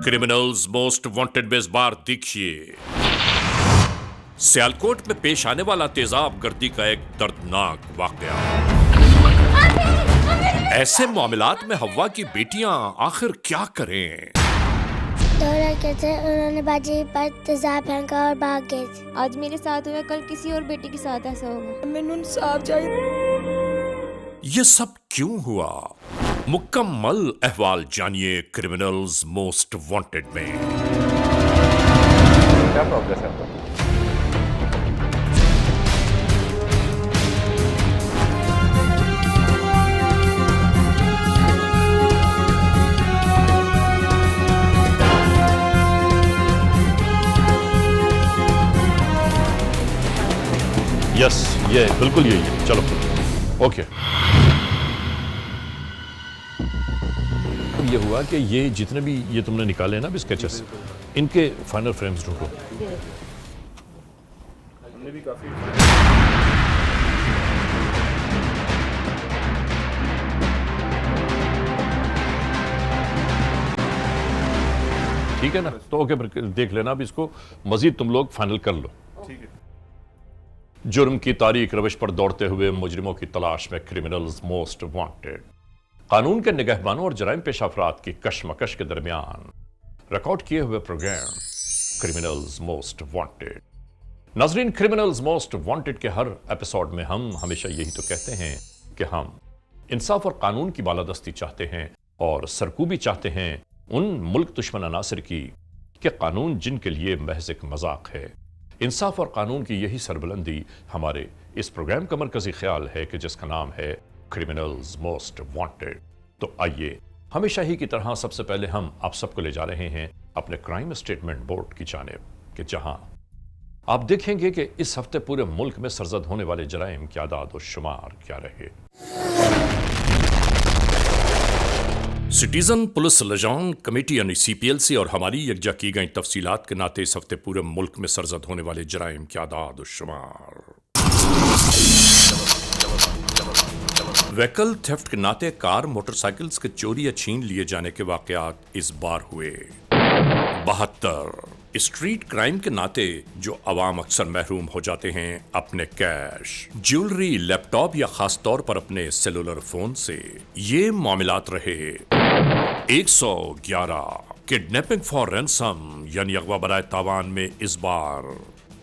Criminals most wanted में इस बार देखिए सियालकोट में पेश आने वाला तेजाब गर्दी का एक दर्दनाक वाकया। ऐसे मामलात में हवा की बेटियां आखिर क्या करें? दो लड़के थे, उन्होंने बाजी पर तेजाब फेंका और भाग गए थे। आज मेरे साथ हुआ, कल किसी और बेटी के साथ ऐसा होगा। मैंने इंसाफ चाहिए। ये सब क्यों हुआ? मुकम्मल अहवाल जानिए क्रिमिनल्स मोस्ट वांटेड में। क्या प्रोग्रेस है आपका? यस, ये बिल्कुल यही है। चलो ओके। ये हुआ कि ये जितने भी ये तुमने निकाले ना भी स्केचेस, इनके फाइनल फ्रेम्स ढूंढो। हमने भी काफी ठीक है ना? तो ओके, देख लेना अब इसको, मजीद तुम लोग फाइनल कर लो। ठीक है। जुर्म की तारीख रविश पर दौड़ते हुए मुजरिमों की तलाश में क्रिमिनल्स मोस्ट वांटेड। कानून के निगहबानों और जराइम पेश अफराद की कशमकश के दरमियान रिकॉर्ड किए हुए प्रोग्राम क्रिमिनल्स मोस्ट वांटेड। नाजरीन, क्रिमिनल्स मोस्ट वांटेड के हर एपिसोड में हम हमेशा यही तो कहते हैं कि हम इंसाफ और कानून की बालादस्ती चाहते हैं और सरकूबी चाहते हैं उन मुल्क दुश्मन अनासिर की कि कानून जिनके लिए महज एक मजाक है। इंसाफ और कानून की यही सरबुलंदी हमारे इस प्रोग्राम का मरकजी ख्याल है कि जिसका नाम है क्रिमिनल्स मोस्ट वांटेड। तो आइए, हमेशा ही की तरह सबसे पहले हम आप सबको ले जा रहे हैं अपने क्राइम स्टेटमेंट बोर्ड की जानिब, कि जहां आप देखेंगे कि इस हफ्ते पूरे मुल्क में सरजद होने वाले जराइम की आदाद और शुमार क्या रहे। सिटीजन पुलिस लिजान कमेटी यानी CPLC और हमारी यकजा की गई तफसीलात के नाते इस हफ्ते पूरे मुल्क में सरजद होने वाले जराइम की आदाद और शुमार। व्हीकल थेफ्ट के नाते कार मोटरसाइकिल्स के चोरी या छीन लिए जाने के वाकयात इस बार हुए 72। स्ट्रीट क्राइम के नाते जो अवाम अक्सर महरूम हो जाते हैं अपने कैश, ज्वेलरी, लैपटॉप या खास तौर पर अपने सेलुलर फोन से, ये मामलात रहे 111। किडनैपिंग फॉर रैंसम यानी अगवा बराए तावान में इस बार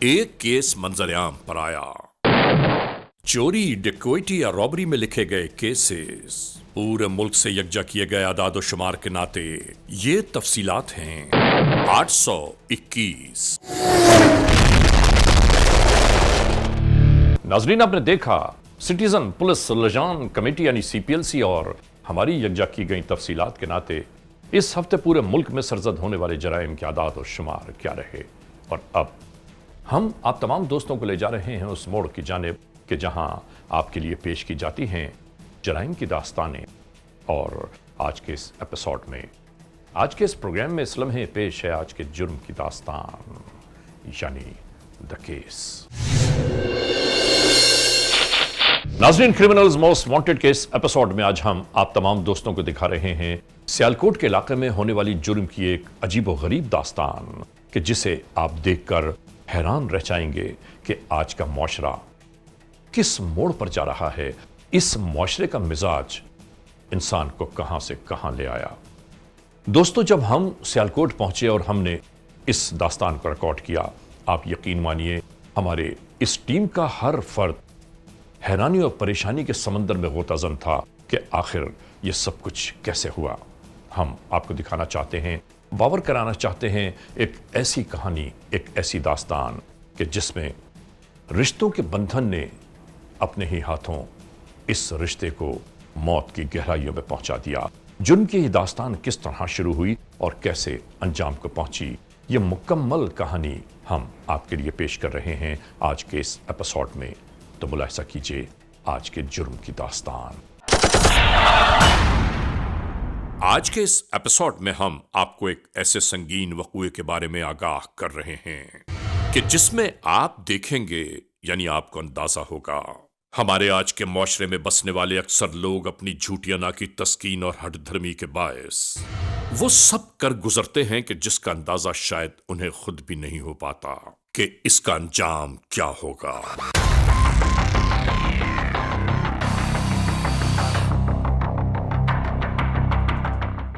एक केस मंजर-ए-आम पर आया। चोरी, डिकोइटी या रॉबरी में लिखे गए केसेस पूरे मुल्क से यकजा किए गए आदाद शुमार के नाते ये तफसीलात हैं 821। नाजरीन, आपने देखा सिटीजन पुलिस लिजान कमेटी यानी CPLC और हमारी यकजा की गई तफसीलात के नाते इस हफ्ते पूरे मुल्क में सरजद होने वाले जराइम के आदाद और शुमार क्या रहे। और अब हम आप तमाम दोस्तों को ले जा रहे हैं उस मोड़ की जानिब कि जहां आपके लिए पेश की जाती हैं जराइम की दास्तानें। और आज के इस एपिसोड में, आज के इस प्रोग्राम में इस लम्हे पेश है आज के जुर्म की दास्तान यानी द केस। नाज़रीन, क्रिमिनल्स मोस्ट वांटेड के इस एपिसोड में आज हम आप तमाम दोस्तों को दिखा रहे हैं सियालकोट के इलाके में होने वाली जुर्म की एक अजीब व गरीब दास्तान, कि जिसे आप देखकर हैरान रह जाएंगे कि आज का मुआशरा किस मोड़ पर जा रहा है। इस मुआशरे का मिजाज इंसान को कहां से कहां ले आया। दोस्तों, जब हम सियालकोट पहुंचे और हमने इस दास्तान को रिकॉर्ड किया, आप यकीन मानिए हमारे इस टीम का हर फर्द हैरानी और परेशानी के समंदर में गोताजन था कि आखिर ये सब कुछ कैसे हुआ। हम आपको दिखाना चाहते हैं, बावर कराना चाहते हैं एक ऐसी कहानी, एक ऐसी दास्तान कि जिसमें रिश्तों के बंधन ने अपने ही हाथों इस रिश्ते को मौत की गहराइयों में पहुंचा दिया। जुर्म की ये दास्तान किस तरह शुरू हुई और कैसे अंजाम को पहुंची, ये मुकम्मल कहानी हम आपके लिए पेश कर रहे हैं आज के इस एपिसोड में। तो मुलाहिजा कीजिए आज के जुर्म की दास्तान। आज के इस एपिसोड में हम आपको एक ऐसे संगीन वक़ूए के बारे में आगाह कर रहे हैं कि जिसमें आप देखेंगे यानी आपको अंदाजा होगा, हमारे आज के माशरे में बसने वाले अक्सर लोग अपनी झूठियाना की तस्कीन और हठधर्मी के बायस वो सब कर गुजरते हैं कि जिसका अंदाजा शायद उन्हें खुद भी नहीं हो पाता कि इसका अंजाम क्या होगा।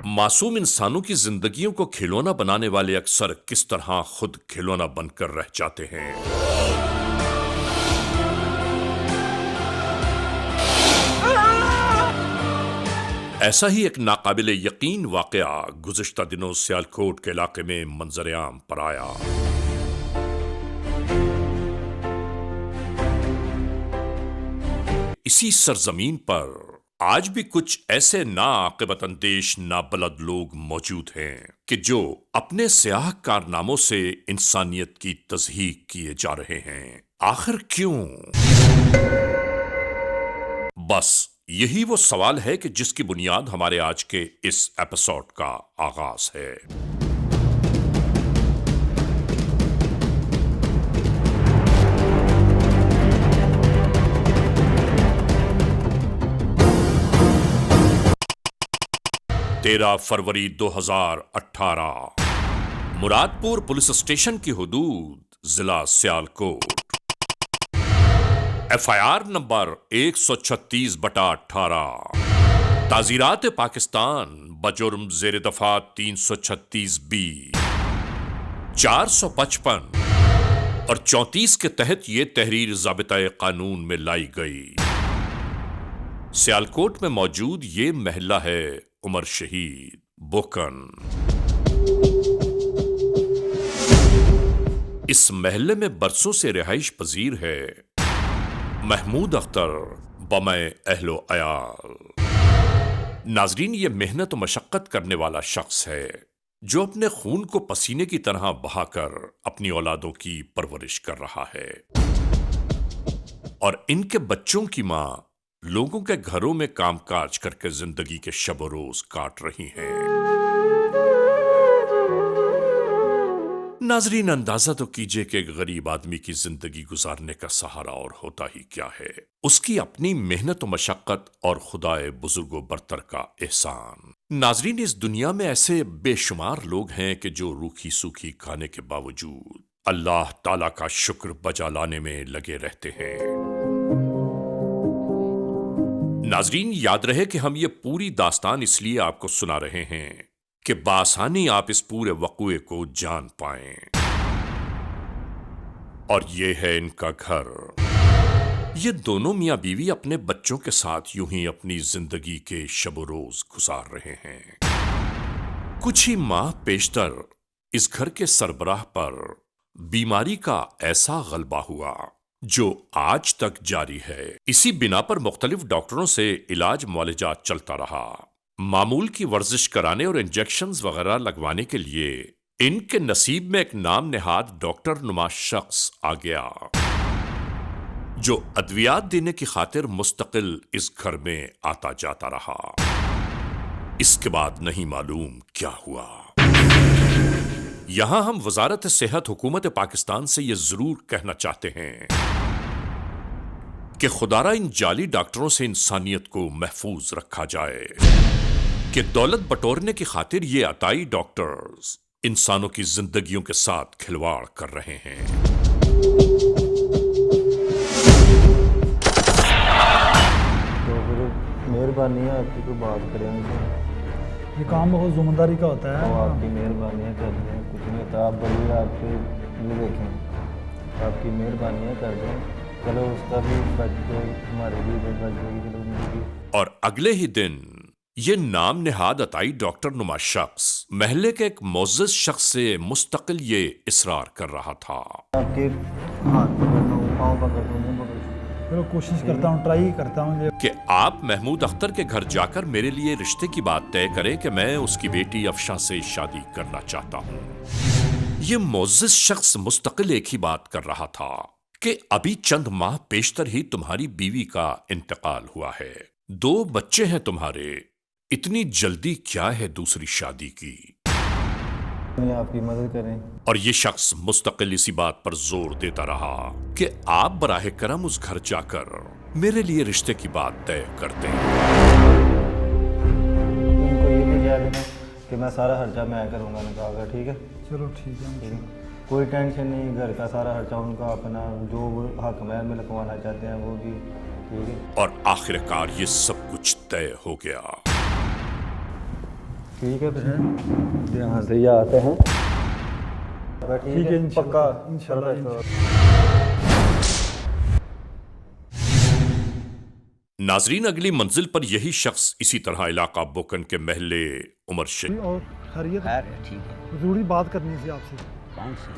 मासूम इंसानों की जिंदगियों को खिलौना बनाने वाले अक्सर किस तरह खुद खिलौना बनकर रह जाते हैं। ऐसा ही एक नाकाबिले यकीन वाकया गुज़िश्ता दिनों सियालकोट के इलाके में मंजर-ए-आम पर आया। इसी सरजमीन पर आज भी कुछ ऐसे नाआक़िबत अंदेश नाबलद लोग मौजूद हैं कि जो अपने स्याह कारनामों से इंसानियत की तज़हीक किए जा रहे हैं। आखिर क्यों? बस यही वो सवाल है कि जिसकी बुनियाद हमारे आज के इस एपिसोड का आगाज है। तेरह फरवरी 2018 मुरादपुर पुलिस स्टेशन की हुदूद, जिला सियालकोट। FIR नंबर 136/18 ताज़ीरात पाकिस्तान बजुर्म ज़ेर दफा 336B 455 और 34 के तहत यह तहरीर ज़ाबिता कानून में लाई गई। सियालकोट में मौजूद ये महल्ला है उमर शहीद बोकन। इस महल्ले में बरसों से रिहाइश पजीर है महमूद अख्तर बमे अहलो अयाल। नाजरीन, ये मेहनत और मशक्कत करने वाला शख्स है जो अपने खून को पसीने की तरह बहाकर अपनी औलादों की परवरिश कर रहा है और इनके बच्चों की मां लोगों के घरों में कामकाज करके जिंदगी के शब रोज काट रही हैं। नाजरीन, अंदाजा तो कीजिए कि एक गरीब आदमी की जिंदगी गुजारने का सहारा और होता ही क्या है, उसकी अपनी मेहनत और मशक्कत और खुदाए बुजुर्गो बरतर का एहसान। नाजरीन, इस दुनिया में ऐसे बेशुमार लोग हैं कि जो रूखी सूखी खाने के बावजूद अल्लाह ताला का शुक्र बजा लाने में लगे रहते हैं। नाजरीन, याद रहे कि हम ये पूरी दास्तान इसलिए आपको सुना रहे हैं कि बासानी आप इस पूरे वक़्वे को जान पाएं। और ये है इनका घर। ये दोनों मियां बीवी अपने बच्चों के साथ यूं ही अपनी जिंदगी के शब रोज गुजार रहे हैं। कुछ ही माह पेशतर इस घर के सरबराह पर बीमारी का ऐसा गलबा हुआ जो आज तक जारी है। इसी बिना पर मुख्तलिफ डॉक्टरों से इलाज मुआलजा चलता रहा। मामूल की वर्जिश कराने और इंजेक्शंस वगैरह लगवाने के लिए इनके नसीब में एक नाम नेहाद डॉक्टर नुमा शख्स आ गया जो अद्वियात देने की खातिर मुस्तकिल इस घर में आता जाता रहा। इसके बाद नहीं मालूम क्या हुआ। यहां हम वजारत सेहत हुकूमत पाकिस्तान से यह जरूर कहना चाहते हैं कि खुदारा इन जाली डॉक्टरों से इंसानियत को महफूज रखा जाए कि दौलत बटोरने की खातिर ये अताई डॉक्टर्स इंसानों की जिंदगियों के साथ खिलवाड़ कर रहे हैं। तो फिर मेहरबानी है आपकी, कोई बात करेंगे। ये काम बहुत जिम्मेदारी का होता है। आपकी मेहरबानियाँ कर दें, कुछ नहीं होता। आप बोलिए, आपके ये देखें, आपकी मेहरबानियाँ कर दें, चलो उसका भी बच जाए, हमारे भी बच जाएगी, चलो उनकी। और अगले ही दिन ये नाम नेहाद अताई डॉक्टर नुमा शख्स महल्ले के एक मोअज़्ज़ज़ शख्स से मुस्तकिल ये इसरार कर रहा था। आपके हाथ पकड़ लूँ, पाँव पकड़ लूँ, मुँह पकड़ लूँ। चलो कोशिश करता हूँ, ट्राई करता हूँ कि आप महमूद अख्तर के घर जाकर मेरे लिए रिश्ते की बात तय करें कि मैं उसकी बेटी अफशा से शादी करना चाहता हूँ। ये मोअज़्ज़ज़ शख्स मुस्तकिल एक ही बात कर रहा था कि अभी चंद माह पेशतर ही तुम्हारी बीवी का इंतकाल हुआ है, 2 बच्चे हैं तुम्हारे, इतनी जल्दी क्या है दूसरी शादी की। आपकी मदद करें। और ये शख्स मुस्तकिल इसी बात पर जोर देता रहा कि आप बराहे करम उस घर जाकर मेरे लिए रिश्ते की बात तय कर दें। उनको ये भी कह देना कि मैं सारा खर्चा मैं करूँगा निकाह का, ठीक है? चलो ठीक है। ठीक है, कोई टेंशन नहीं, घर का सारा खर्चा उनका, अपना जो वो हक महल में लिखवाना चाहते हैं वो भी, ठीक है? और आखिरकार ये सब कुछ तय हो गया। ठीक है, फिर यहाँ से ही आते हैं। ठीक है, पक्का इंशाल्लाह। नाजरीन, अगली मंजिल पर यही शख्स इसी तरह इलाका बोकन के महल्ले उमर शेख। और खैरियत? ठीक है। ज़रूरी बात करनी थी आपसे। कौन सी?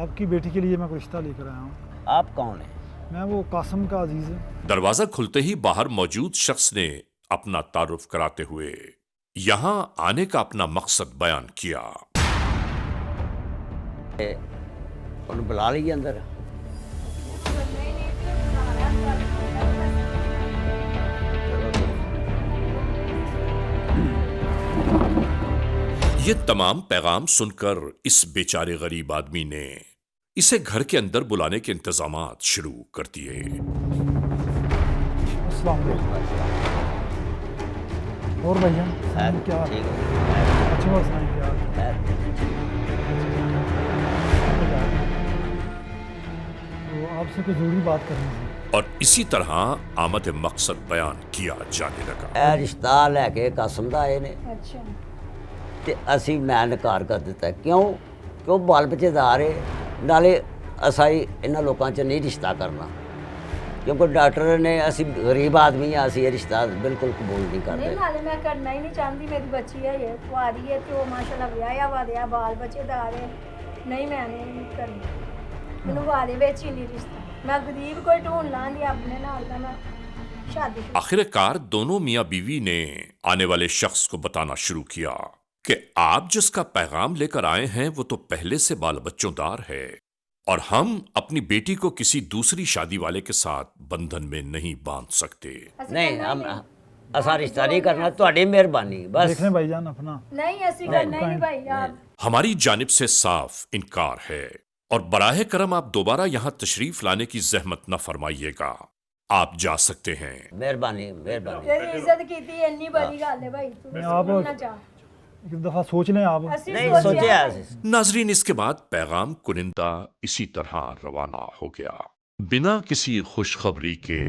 आपकी बेटी के लिए मैं कोई रिश्ता लेकर आया हूँ। आप कौन हैं? मैं वो कासिम का अजीज़ है। दरवाजा खुलते ही बाहर मौजूद शख्स ने अपना तारुफ कराते हुए यहां आने का अपना मकसद बयान किया। उन्हें बुला लीजिए अंदर। ये तमाम पैगाम सुनकर इस बेचारे गरीब आदमी ने इसे घर के अंदर बुलाने के इंतजामात शुरू कर दिए। अस्सलाम वालेकुम। और भैया क्या हाल? ठीक है। अच्छी बात सुनाई क्या हाल? तो आपसे कोई ज़रूरी बात करनी थी। और इसी तरह आमद मकसद बयान किया जाने लगा। ਇਹ ਰਿਸ਼ਤਾ ਲੈ ਕੇ ਕਾਸਮ ਦਾ ਆਏ ਨੇ। अच्छा ਤੇ ਅਸੀਂ ਮੈਂ ਇਨਕਾਰ ਕਰ ਦਿੱਤਾ। ਕਿਉਂ ਬਾਲ ਬੱਚੇਦਾਰ ਏ, ਨਾਲੇ ਅਸਾਈ ਇਹਨਾਂ ਲੋਕਾਂ 'ਚ ਨਹੀਂ ਰਿਸ਼ਤਾ ਕਰਨਾ, ਕਿਉਂਕਿ ਡਾਕਟਰ ਨੇ ਅਸੀਂ ਗਰੀਬ ਆਦਮੀ ਆ, ਅਸੀਂ ਇਹ ਰਿਸ਼ਤਾ ਬਿਲਕੁਲ ਕਬੂਲ ਨਹੀਂ ਕਰਦੇ। नहीं नाले मैं करना ही नहीं चाहती, मेरी बच्ची है ये कुआरी है तो माशाल्लाह ब्याया वादया बाल बच्चेदार है, नहीं मैंने नहीं करना, मैनू वादे विच ही नहीं रिश्ता, मैं गरीब कोई ढूंढ लांगी अपने नाल दा, मैं शादी आखिरकार दोनों मियाँ बीवी ने आने वाले शख्स को बताना शुरू किया कि आप जिसका पैगाम लेकर आए हैं वो तो पहले से बाल बच्चोंदार है और हम अपनी बेटी को किसी दूसरी शादी वाले के साथ बंधन में नहीं बांध सकते। नहीं, हम असा रिश्ता नहीं करना, ਤੁਹਾਡੀ ਮਿਹਰਬਾਨੀ बस। देख लें भाईजान अपना। नहीं ऐसी करना ही नहीं भाई आप। हमारी जानिब से साफ इनकार है और बराहे करम आप दोबारा यहाँ तशरीफ लाने की जहमत न फरमाइएगा, आप जा सकते हैं। ਮਿਹਰਬਾਨੀ ਮਿਹਰਬਾਨੀ। तेरी इज्जत की थी इन्नी बड़ी गल है भाई, तू आप- ना जा। एक दफ़ा सोच लें आप। ਅਸੀਂ नहीं सोचा नाजरीन, इसके बाद पैगाम कुनिंदा इसी तरह रवाना हो गया बिना किसी खुशखबरी के।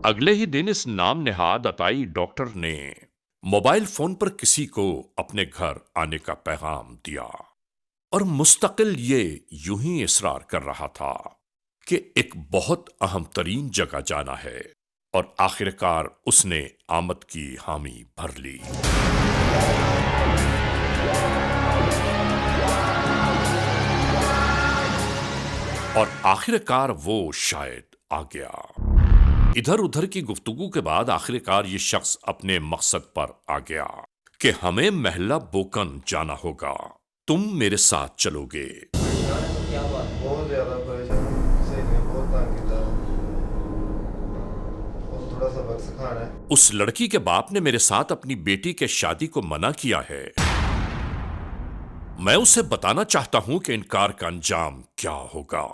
अगले ही दिन इस नाम नेहाद अताई डॉक्टर ने मोबाइल फोन पर किसी को अपने घर आने का पैगाम दिया और मुस्तकिल ये यूं ही इसरार कर रहा था कि एक बहुत अहम तरीन जगह जाना है और आखिरकार उसने आमद की हामी भर ली। और आखिरकार वो शायद आ गया। इधर उधर की गुफ्तगू के बाद आखिरकार ये शख्स अपने मकसद पर आ गया कि हमें महल्ला बोकन जाना होगा, तुम मेरे साथ चलोगे। बहुत ज़्यादा परेशान, सही में बहुत तंग किया, और थोड़ा सबक सिखाना है। उस लड़की के बाप ने मेरे साथ अपनी बेटी के शादी को मना किया है। मैं उसे बताना चाहता हूं कि इनकार का अंजाम क्या होगा।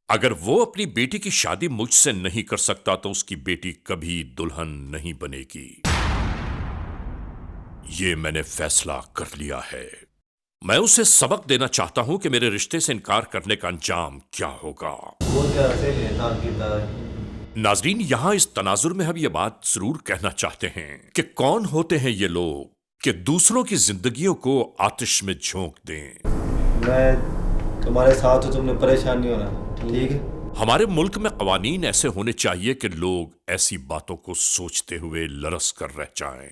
अगर वो अपनी बेटी की शादी मुझसे नहीं कर सकता तो उसकी बेटी कभी दुल्हन नहीं बनेगी। ये मैंने फैसला कर लिया है। मैं उसे सबक देना चाहता हूं कि मेरे रिश्ते से इनकार करने का अंजाम क्या होगा। नाजरीन, यहां इस तनाजुर में हम ये बात जरूर कहना चाहते हैं कि कौन होते हैं ये लोग कि दूसरों की जिंदगियों को आतिश में झोंक दें। मैं तुम्हारे साथ हूँ, तुमने परेशान नहीं होना, ठीक है? हमारे मुल्क में कवानीन ऐसे होने चाहिए कि लोग ऐसी बातों को सोचते हुए लरस कर रह जाएं।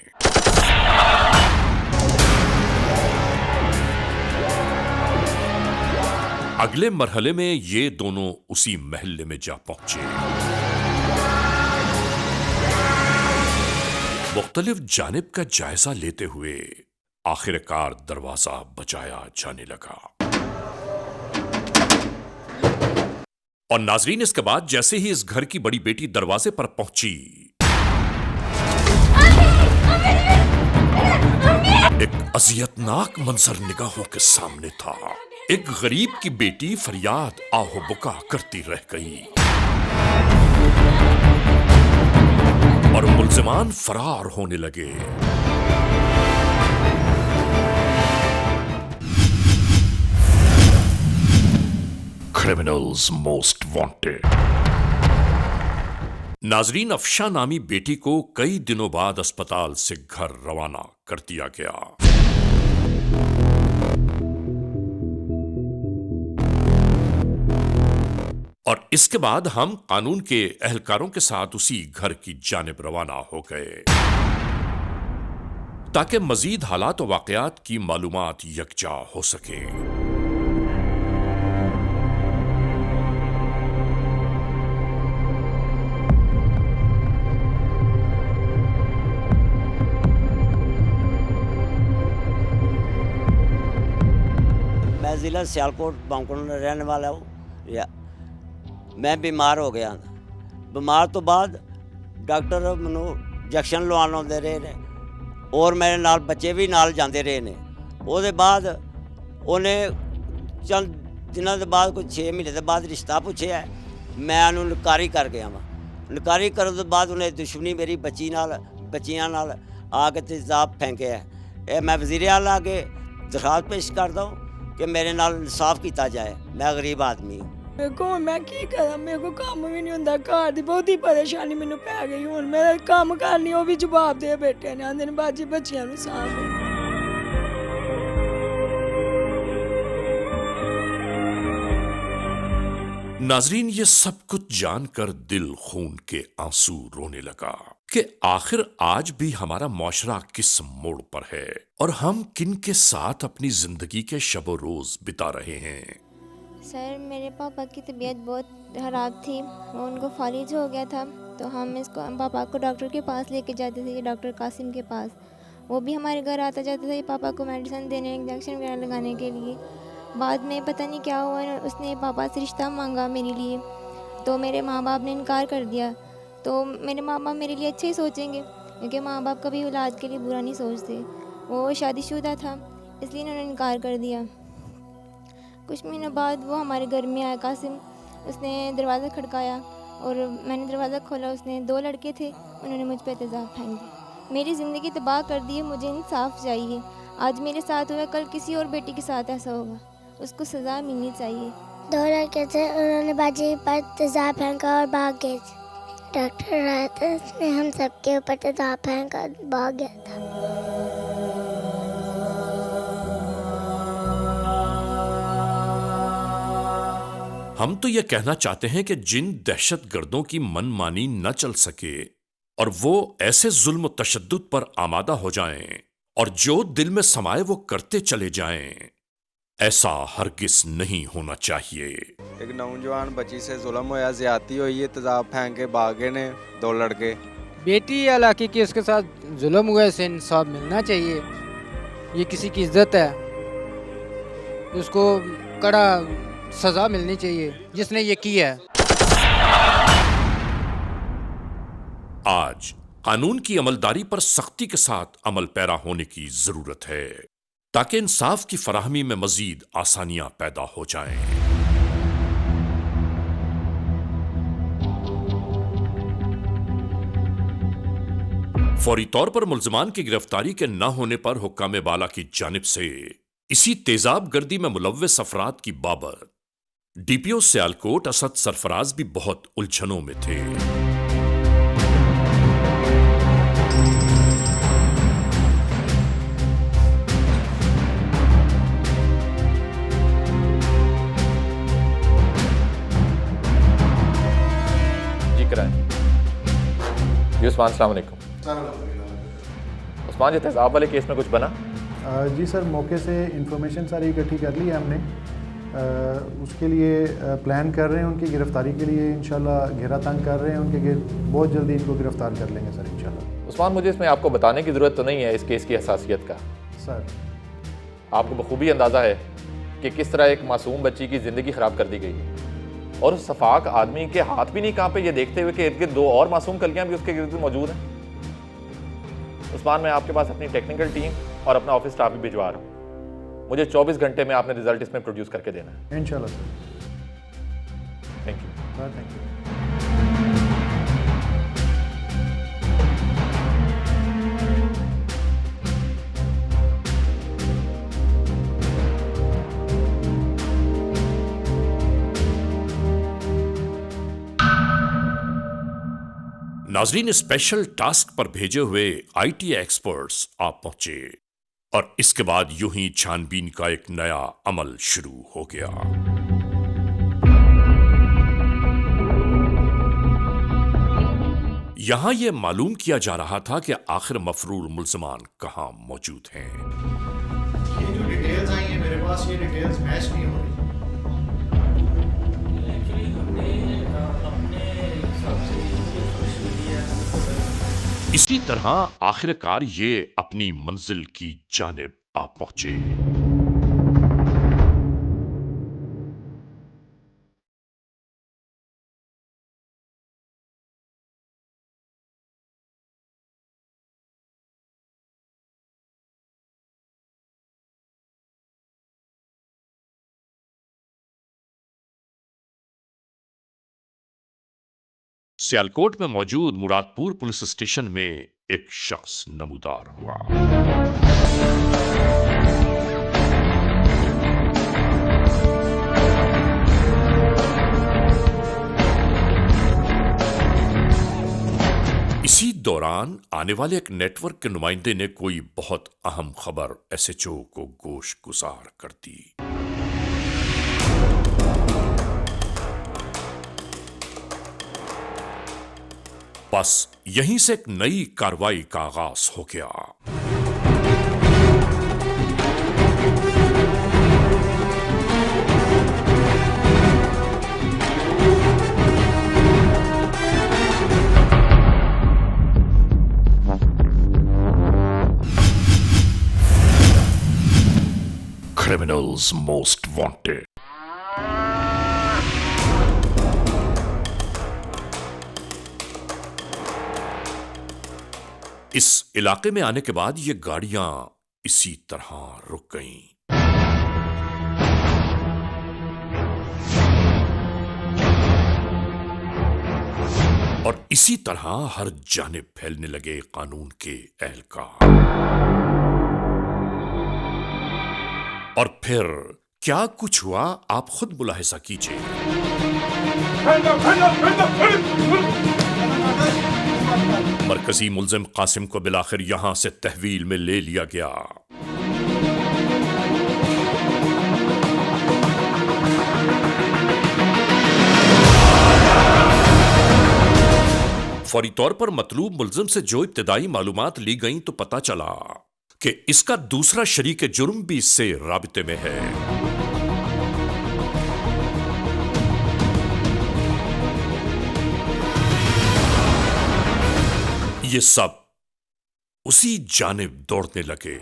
अगले मरहले में ये दोनों उसी महल्ले में जा पहुंचे। मुख्तलिफ जानिब का जायजा लेते हुए आखिरकार दरवाजा बजाया जाने लगा। और नाजरीन, इसके बाद जैसे ही इस घर की बड़ी बेटी दरवाजे पर पहुंची, अजियतनाक मंजर निगाहों के सामने था। एक गरीब की बेटी फरियाद आहो बुका करती रह गई और मुल्जिमान फरार होने लगे। Criminals most wanted. नाजरीन, अफशा नामी बेटी को कई दिनों बाद अस्पताल से घर रवाना कर दिया गया। और इसके बाद हम कानून के एहलकारों के साथ उसी घर की जानिब रवाना हो गए ताकि मजीद हालात और वाकयात की मालूमात यकजा हो सके। मैं ज़िला सियालकोट बांकुड़ में रहने वाला हूँ। मैं बीमार हो गया। बीमार तो बाद डॉक्टर मैनू इंजैक्शन लवान आते रहे ने और मेरे नाल बच्चे भी नाल जाते रहे ने। उसके बाद उन्हें चंद दिनों के बाद कोई 6 महीने के बाद रिश्ता पूछा। मैं उन्होंने नकारी कर गया वा। नकारी करने के बाद उन्हें दुश्मनी मेरी बच्चियां नाल आके तेजाब फेंके है। मैं वज़ीर आला आगे दरखास्त पेश करता हूँ कि मेरे नाल इंसाफ किया जाए। मैं गरीब आदमी हूँ। देखो मैं की करा, मेरे को काम भी नहीं होंदा, घर दी बहुत ही परेशानी मैनू पै गई। हुण मैं काम करनी वो भी जवाब दे बैठे ने, आंदे ने बाजी बच्चियां नूं साफ। नाजरीन, ये सब कुछ जानकर दिल खून के आंसू रोने लगा कि आखिर आज भी हमारा मुआशरा किस मोड़ पर है और हम किन के साथ अपनी जिंदगी के शब रोज बिता रहे हैं। सर, मेरे पापा की तबीयत बहुत ख़राब थी, उनको फालिज हो गया था, तो हम पापा को डॉक्टर के पास लेके जाते थे, डॉक्टर कासिम के पास। वो भी हमारे घर आता जाता था पापा को मेडिसिन देने, इंजेक्शन वगैरह लगाने के लिए। बाद में पता नहीं क्या हुआ, उसने पापा से रिश्ता मांगा मेरे लिए, तो मेरे माँ बाप ने इनकार कर दिया। तो मेरे माँ बाप मेरे लिए अच्छे ही सोचेंगे, क्योंकि माँ बाप कभी औलाद के लिए बुरा नहीं सोचते। वो शादीशुदा था, इसलिए उन्होंने इनकार कर दिया। कुछ महीनों बाद वो हमारे घर में आया कासिम। उसने दरवाज़ा खड़काया और मैंने दरवाज़ा खोला। उसने 2 लड़के थे, उन्होंने मुझ पर तेज़ाब फेंक दिया। मेरी ज़िंदगी तबाह कर दी है। मुझे इंसाफ चाहिए। आज मेरे साथ हुआ, कल किसी और बेटी के साथ ऐसा होगा। उसको सज़ा मिलनी चाहिए। 2 लड़के थे, उन्होंने बाजी पर तेज़ाब फेंका और भाग गए थे। डॉक्टर आया था, उसने हम सबके ऊपर तेज़ाब फेंका भाग गया था। हम तो ये कहना चाहते हैं कि जिन दहशतगर्दों की मनमानी न चल सके और वो ऐसे जुल्म तशद्दुद पर आमादा हो जाएं और जो दिल में समाए वो करते चले जाएं, ऐसा हरगिज नहीं होना चाहिए। एक नौजवान बच्ची से जुल्म होया, ज्यादती हुई है, तेजाब फेंक के भागे ने 2 लड़के। बेटी या लाकी की उसके साथ जुल्म हुआ, इसे इंसाफ मिलना चाहिए। ये किसी की इज्जत है, उसको कड़ा सजा मिलनी चाहिए जिसने ये किया है। आज कानून की अमलदारी पर सख्ती के साथ अमल पैरा होने की जरूरत है ताकि इंसाफ की फराहमी में मजीद आसानियां पैदा हो जाएं। फौरी तौर पर मुल्जिमान की गिरफ्तारी के न होने पर हुक्काम बाला की जानिब से इसी तेजाब गर्दी में मुलव्वस अफराद की बाबत डीपीओ सियालकोट असद सरफराज भी बहुत उलझनों में थे। जी कराएं। जी उस्मान, अस्सलाम वालेकुम। उस्मान, ये तेजाब वाले केस में कुछ बना? जी सर, मौके से इंफॉर्मेशन सारी इकट्ठी कर ली है हमने। उसके लिए प्लान कर रहे हैं, उनकी गिरफ्तारी के लिए इंशाल्लाह घेरा तंग कर रहे हैं उनके। बहुत जल्दी इनको गिरफ्तार कर लेंगे सर इंशाल्लाह। उस्मान, मुझे इसमें आपको बताने की ज़रूरत तो नहीं है इस केस की हसासियत का। सर, आपको बखूबी अंदाज़ा है कि किस तरह एक मासूम बच्ची की ज़िंदगी ख़राब कर दी गई और उस सफाक आदमी के हाथ भी नहीं कांपे ये देखते हुए कि इर्द गिर्द 2 और मासूम कलियाँ भी उसके गिर्द मौजूद हैं। उस्मान, मैं आपके पास अपनी टेक्निकल टीम और अपना ऑफिस स्टाफ भी भिजवा रहा हूँ। मुझे 24 घंटे में आपने रिजल्ट इसमें प्रोड्यूस करके देना है। इंशाल्लाह sir. Thank you. Thank you. नाजरीन, स्पेशल टास्क पर भेजे हुए आईटी एक्सपर्ट्स आप पहुंचे और इसके बाद यूं ही छानबीन का एक नया अमल शुरू हो गया। यहां यह मालूम किया जा रहा था कि आखिर मफरूर मुल्ज़मान कहां मौजूद हैं। ये जो डिटेल्स आई हैं मेरे पास, ये डिटेल्स मैच नहीं हो रही। इसी तरह आखिरकार ये अपनी मंजिल की जानिब आ पहुंचे। सियालकोट में मौजूद मुरादपुर पुलिस स्टेशन में एक शख्स नमूदार हुआ। इसी दौरान आने वाले एक नेटवर्क के नुमाइंदे ने कोई बहुत अहम खबर एसएचओ को गोश गुजार कर दी। बस यहीं से एक नई कार्रवाई का आगाज हो गया। Criminals most wanted. इस इलाके में आने के बाद ये गाड़ियां इसी तरह रुक गईं। और इसी तरह हर जानिब फैलने लगे कानून के एहलकार। और फिर क्या कुछ हुआ, आप खुद मुलाहिजा कीजिए। मरकजी मुल्जिम कासिम को बिलाखिर यहां से तहवील में ले लिया गया। फौरी तौर पर मतलूब मुल्जिम से जो इब्तिदाई मालूमात ली गईं तो पता चला कि इसका दूसरा शरीक जुर्म भी इससे राबिते में है। ये सब उसी जानिब दौड़ने लगे।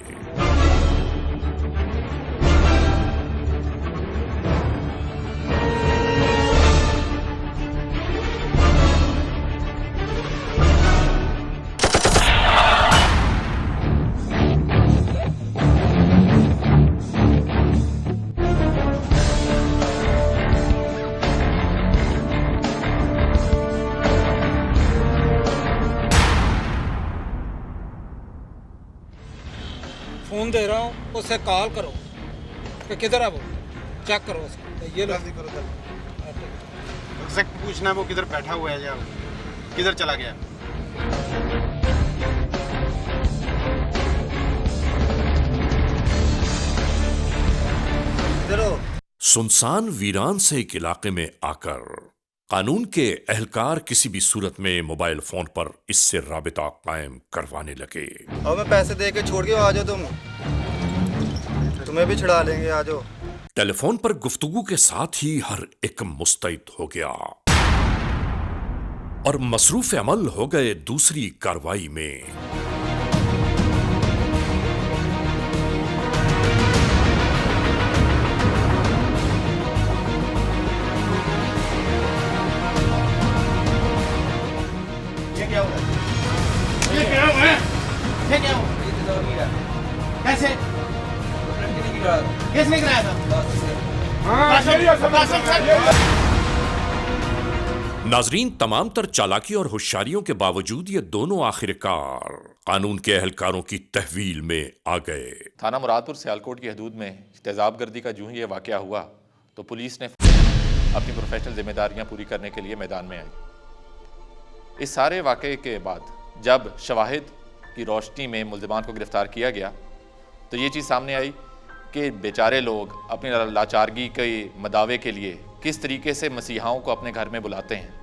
फोन दे रहा हूँ, उससे कॉल करो कि किधर है वो, चेक करो उसको। ये लो करो एग्जैक्ट पूछना है वो किधर बैठा हुआ है या किधर चला गया। सुनसान वीरान से एक इलाके में आकर कानून के एहलकार किसी भी सूरत में मोबाइल फोन पर इससे राबिता कायम करवाने लगे। और मैं पैसे दे के छोड़ के आ जाओ, तुम्हें भी छुड़ा लेंगे, आ जाओ। टेलीफोन पर गुफ्तगू के साथ ही हर एक मुस्तैद हो गया और मसरूफ अमल हो गए दूसरी कार्रवाई में। ये क्या हुआ है? ये क्या कैसे? किसने गिराया था? नाजरीन, तमाम तर चालाकी और होशियारियों के बावजूद ये दोनों आखिरकार कानून के एहलकारों की तहवील में आ गए। थाना मुरादपुर सियालकोट की हदूद में तेजाब गर्दी का जूँ ही ये वाक़या हुआ तो पुलिस ने अपनी प्रोफेशनल जिम्मेदारियां पूरी करने के लिए मैदान में आई। इस सारे वाक़े के बाद जब शवाहिद की रोशनी में मुल्ज़िमान को गिरफ़्तार किया गया तो ये चीज़ सामने आई कि बेचारे लोग अपनी लाचारगी के मदावे के लिए किस तरीके से मसीहाओं को अपने घर में बुलाते हैं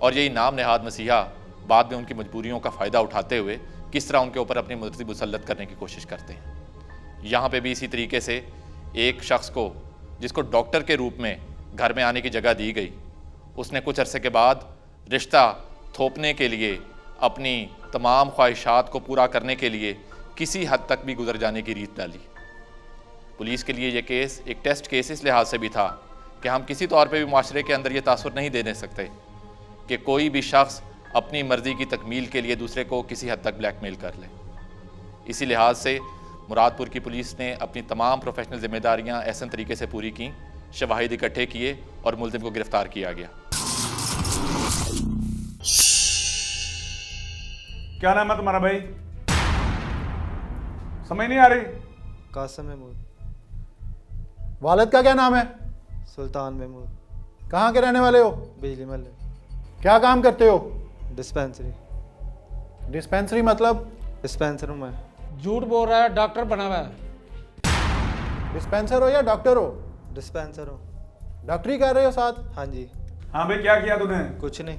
और यही नाम नहाद मसीहा बाद में उनकी मजबूरियों का फ़ायदा उठाते हुए किस तरह उनके ऊपर अपनी मर्ज़ी मुसल्लत करने की कोशिश करते हैं। यहाँ पे भी इसी तरीके से एक शख्स को जिसको डॉक्टर के रूप में घर में आने की जगह दी गई, उसने कुछ अरसे के बाद रिश्ता थोपने के लिए अपनी तमाम ख्वाहिशात को पूरा करने के लिए किसी हद तक भी गुजर जाने की रीत डाली। पुलिस के लिए ये केस एक टेस्ट केस इस लिहाज से भी था कि हम किसी तौर पे भी माशरे के अंदर ये तासुर नहीं देने सकते कि कोई भी शख्स अपनी मर्ज़ी की तकमील के लिए दूसरे को किसी हद तक ब्लैकमेल कर ले। इसी लिहाज से मुरादपुर की पुलिस ने अपनी तमाम प्रोफेशनल जिम्मेदारियां ऐसे तरीके से पूरी की, शवाहिद इकट्ठे किए और मुल्ज़िम को गिरफ़्तार किया गया। क्या नाम है तुम्हारा भाई? समझ नहीं आ रही। कासिम महमूद। वालिद का क्या नाम है? सुल्तान महमूद। कहाँ के रहने वाले हो? बिजली महल। क्या काम करते हो? डिस्पेंसरी। डिस्पेंसरी मतलब? डिस्पेंसर हूँ मैं। झूठ बोल रहा है, डॉक्टर बना हुआ है। डिस्पेंसर हो या डॉक्टर हो? डिस्पेंसर हूँ। डॉक्टरी कर रहे हो साथ? हाँ जी। हाँ भाई, क्या किया तूने? कुछ नहीं।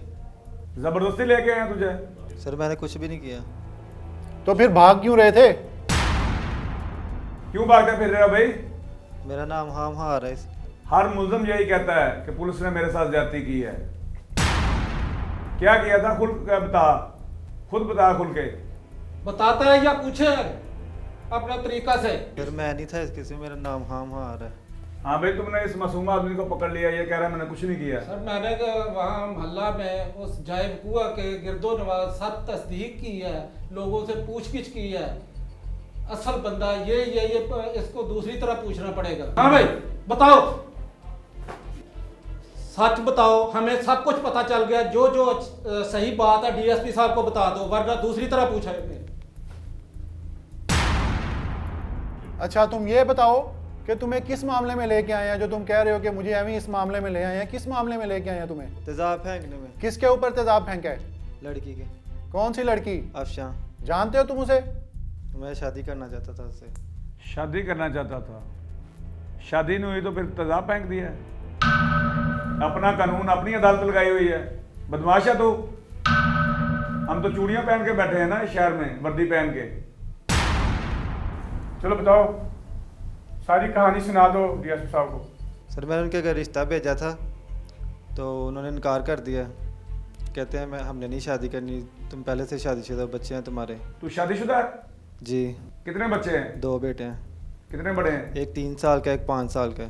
जबरदस्ती लेके आया तुझे? सर मैंने कुछ भी नहीं किया। तो फिर भाग क्यों रहे थे? क्यों भागते फिर रहे हो भाई? मेरा नाम हाम हार है। हर मुल्ज़िम यही कहता है कि पुलिस ने मेरे साथ ज्यादती की है। क्या किया था? खुद बता, खुद बता खुल के। बताता है या पूछे अपना तरीका से? सर मैं नहीं था इसके से, मेरा नाम हाम हार है। हाँ भाई, तुमने इस मासूम आदमी को पकड़ लिया, ये कह रहा है मैंने कुछ नहीं किया। सर मैंने वहाँ मोहल्ला में उस जायब कुआ के गिरदो नवाज सब तस्दीक की है, लोगों से पूछगिछ की है। असल बंदा ये इसको दूसरी तरह पूछना पड़ेगा। हाँ भाई बताओ, सच बताओ, हमें सब कुछ पता चल गया। जो सही बात है डीएसपी साहब को बता दो, वरना दूसरी तरह पूछेंगे। अच्छा तुम ये बताओ कि तुम्हें किस मामले में लेके आए हैं, जो तुम कह रहे हो कि मुझे अभी इस मामले में ले आए हैं, किस मामले में लेके आए हैं तुम्हें? तेजाब फेंकने में। किसके ऊपर तेजाब फेंका है? लड़की के। कौन सी लड़की? अफशां। जानते हो तुम उसे? मैं शादी करना चाहता था उससे। शादी करना चाहता था? शादी नहीं हुई तो फिर तेजाब फेंक दिया है? अपना कानून, अपनी अदालत लगाई हुई है। बदमाश है तू। हम तो चूड़ियां पहन के बैठे हैं ना इस शहर में, वर्दी पहन के। चलो बताओ, सारी कहानी सुना दो डीएसपी साहब को। सर मैंने उनके घर रिश्ता भेजा था तो उन्होंने इनकार कर दिया। कहते हैं हमने नहीं शादी करनी, तुम पहले से शादीशुदा, बच्चे हैं तुम्हारे। तू शादीशुदा है? जी। कितने बच्चे हैं? 2 बेटे हैं। कितने बड़े हैं? एक 3 साल का, एक 5 साल का।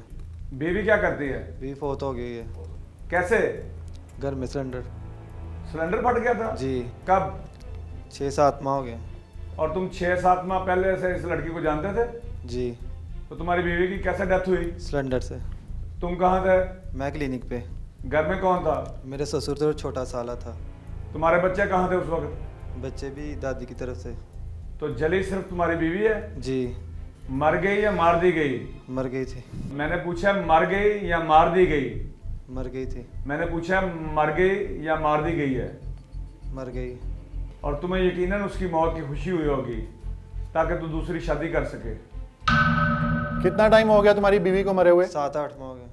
बीवी क्या करती है? बीवी फौत हो गई है। कैसे? घर में सिलेंडर फट गया था? जी। कब? 6-7 माह हो गए। और तुम 6-7 माह पहले से इस लड़की को जानते थे? जी। तो तुम्हारी बीवी की कैसे डेथ हुई? सिलेंडर से। तुम कहाँ थे? मैं क्लिनिक पे। घर में कौन था? मेरे ससुर थे और छोटा साला था। तुम्हारे बच्चे कहाँ थे उस वक्त? बच्चे भी दादी की तरफ से। तो जली सिर्फ तुम्हारी बीवी है? जी। मर गई या मार दी गई? मर गई थी। मैंने पूछा मर गई या मार दी गई? मर गई थी। मैंने पूछा मर गई या मार दी गई है? मर गई। और तुम्हें यकीनन उसकी मौत की खुशी हुई होगी ताकि तू दूसरी शादी कर सके। कितना टाइम हो गया तुम्हारी बीवी को मरे हुए? 7-8 माह हो गए।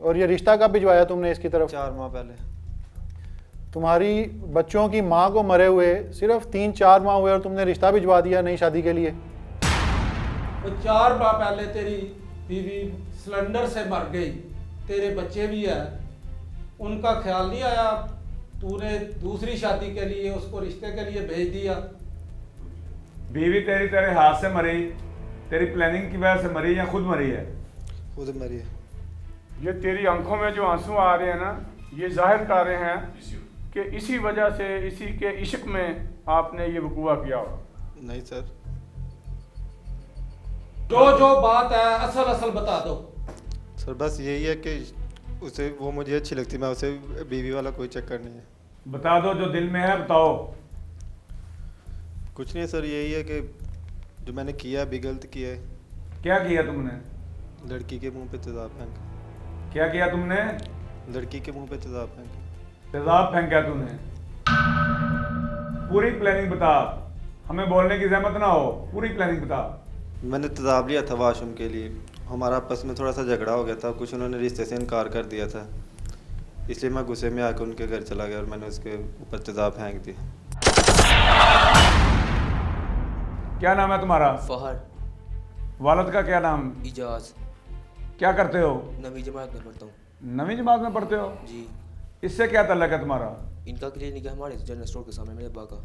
और ये रिश्ता कब भिजवाया तुमने इसकी तरफ? 4 माह पहले। तुम्हारी बच्चों की माँ को मरे हुए सिर्फ 3-4 माह हुए और तुमने रिश्ता भिजवा दिया नई शादी के लिए? वो 4 माह पहले तेरी बीवी सिलेंडर से मर गई, तेरे बच्चे भी हैं, उनका ख्याल नहीं आया? तूने दूसरी शादी के लिए उसको रिश्ते के लिए भेज दिया। बीवी तेरे हाथ से मरी, तेरी प्लानिंग की वजह से मरी या खुद मरी है? खुद मरी है। ये तेरी आंखों में जो आंसू आ रहे हैं ना, ये जाहिर कर रहे हैं कि इसी वजह से, इसी के इश्क में आपने ये वकूआ किया हो। नहीं सर। जो बात है असल असल बता दो। सर बस यही है कि उसे वो मुझे अच्छी लगती, मैं उसे बीवी वाला कोई चक्कर नहीं है। बता दो जो दिल में है, बताओ। कुछ नहीं सर, यही है कि जो मैंने किया भी गलत किया है। क्या किया तुमने? लड़की के मुंह पे तेजाब फेंका। क्या किया तुमने? लड़की के मुंह पे तेजाब फेंका। तेजाब फेंका तूने? पूरी प्लानिंग बता, हमें बोलने की जहमत ना हो, पूरी प्लानिंग बता। मैंने तेजाब लिया था वॉशरूम के लिए, हमारा आपस में थोड़ा सा झगड़ा हो गया था, कुछ उन्होंने रिश्ते से इनकार कर दिया था, इसलिए मैं गुस्से में आकर उनके घर चला गया और मैंने उसके ऊपर तेजाब फेंक दिया। क्या नाम है तुम्हारा? फहर। वालिद का क्या नाम? इजाज। क्या करते हो? नवी जमात में पढ़ता हूँ। नवी जमात में पढ़ते हो? जी। इससे क्या ताल्लुक है तुम्हारा? इनका क्लिनिक है हमारे जनरल स्टोर के सामने, मेरे अब्बा का।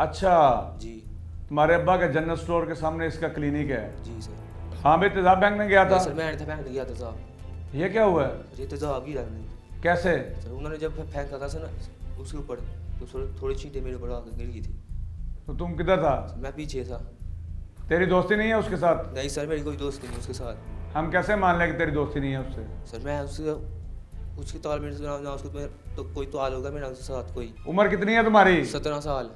अच्छा जी। तुम्हारे अब्बा के जनरल स्टोर के सामने इसका क्लिनिक है? जी सर। हाँ भाई, तेजाब फेंकने गया था? सर मैं फेंकने गया था साहब। ये क्या हुआ है? ये तेजाब गिरा। कैसे? सर उन्होंने जब फेंका था सर ना उसके ऊपर, तो थोड़ी चींटे मेरे ऊपर आकर गिर गई थी। तो तुम किधर था? मैं पीछे था। तेरी दोस्ती नहीं है उसके साथ? नहीं सर, मेरी कोई दोस्ती नहीं उसके साथ। हम कैसे मान लें कि तेरी दोस्ती नहीं है उससे? सर मैं उसके तालमेल से ना उसको तो कोई तो हाल होगा मेरा उसके साथ कोई। उम्र कितनी है तुम्हारी? 17 साल।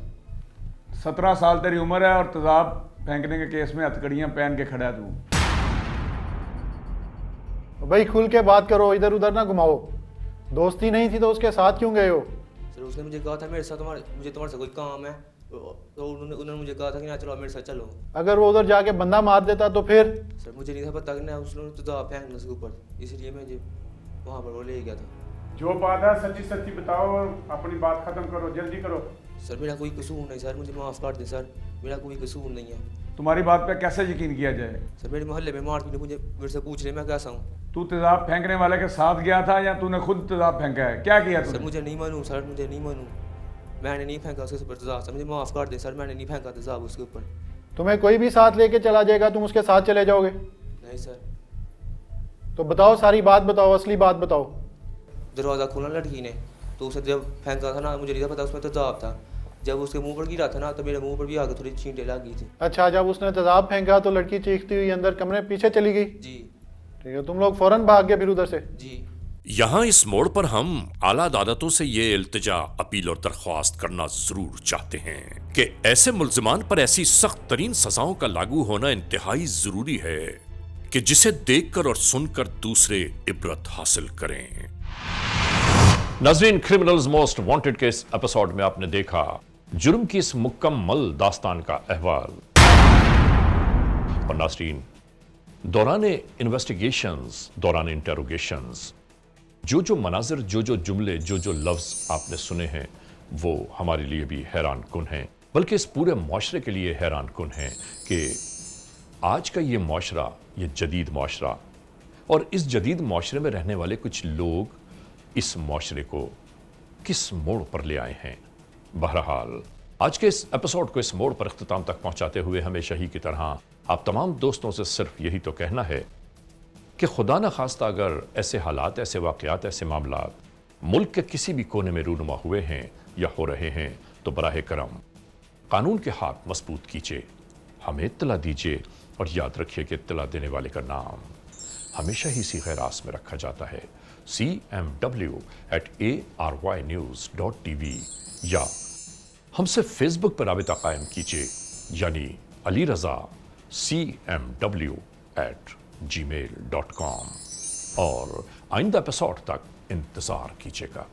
17 साल तेरी उम्र है और तेजाब फेंकने के केस में हथकड़ियाँ पहन के खड़ा है तू। भाई खुल के बात करो, इधर उधर ना घुमाओ। दोस्ती नहीं थी तो उसके साथ क्यों गए हो? सर उसने मुझे कहा था मेरे साथ मुझे तुम्हारे से कोई काम है, तो उन्होंने मुझे कहा था कि ना चलो मेरे साथ चलो। अगर वो उधर जाके बंदा मार देता तो फिर? सर मुझे नहीं था पता कि ना उसने तेजाब फेंकना उसके ऊपर, इसलिए मैं वहाँ पर वो ले गया था। जो बात है सच्ची सच्ची बताओ और अपनी बात खत्म करो, जल्दी करो। सर मेरा कोई कसूर नहीं सर, मुझे माफ़ कर दे सर, मेरा कोई कसूर नहीं है। तुम्हारी बात पे कैसे यकीन किया जाए? सर मेरे मोहल्ले में मार पीट मुझे मेरे से पूछ रहे मैं कैसा हूँ। तू तेजाब फेंकने वाले के साथ गया था या तूने खुद तेजाब फेंका है? क्या किया तूने? सर मुझे नहीं मानूँ सर, मुझे नहीं मानूँ, मैंने नहीं फेंका उसके ऊपर तेजाब। सर मुझे माफ़ कर दे सर, मैंने नहीं फेंका तेजाब उसके ऊपर। तुम्हें कोई भी साथ लेके चला जाएगा, तुम उसके साथ चले जाओगे? नहीं सर। तो बताओ, सारी बात बताओ, असली बात बताओ। दरवाज़ा खोला लड़की ने, तो उसे जब फेंका था ना मुझे नहीं था पता उसमें तेजाब था। जब उसके मुंह पर गिरा था ना तो मेरे मुंह पर भी आकर थोड़ी छींटे लग गई थी। अच्छा, जब उसने तेजाब फेंका तो लड़की चीखती हुई अंदर कमरे पीछे चली गई? जी। ठीक है, तुम लोग फौरन भाग गए फिर उधर से? जी। यहाँ इस मोड़ पर हम आला अदालतों से ये इल्तिजा, अपील और दरख्वास्त करना जरूर चाहते हैं कि ऐसे मुल्जिमान पर ऐसी सख्त तरीन सजाओं का लागू होना इंतहाई जरूरी है कि जिसे देखकर और सुनकर दूसरे इबरत हासिल करें। नाज़रीन, criminals most wanted case episode में आपने देखा जुर्म की इस मुकम्मल दास्तान का अहवाल। और नाज़रीन, दौरान इन्वेस्टिगेशंस, दौरान इंटेरोगेशंस, जो मनाजिर, जो जुमले, जो लफ्ज़ आपने सुने हैं वो हमारे लिए भी हैरान कुन हैं, बल्कि इस पूरे माशरे के लिए हैरान कुन हैं कि आज का ये माशरा, ये जदीद माशरा, और इस जदीद माशरे में रहने वाले कुछ लोग इस माशरे को किस मोड़ पर ले आए हैं। बहरहाल, आज के इस एपिसोड को इस मोड़ पर इख्तिताम तक पहुंचाते हुए हमेशा ही की तरह आप तमाम दोस्तों से सिर्फ यही तो कहना है कि खुदा न खास्ता अगर ऐसे हालात, ऐसे वाक़यात, ऐसे मामलात मुल्क के किसी भी कोने में रूनुमा हुए हैं या हो रहे हैं तो बराह करम कानून के हाथ मजबूत कीजिए, हमें इत्तला दीजिए और याद रखिए कि इत्तला देने वाले का नाम हमेशा ही सीग़े रास में रखा जाता है, cmw@arYnews.tv, या हमसे फेसबुक पर राबिता कायम कीजिए, यानी अली रज़ा cmw@gmail.com, और आइंदा एपिसोड तक इंतज़ार कीजिएगा।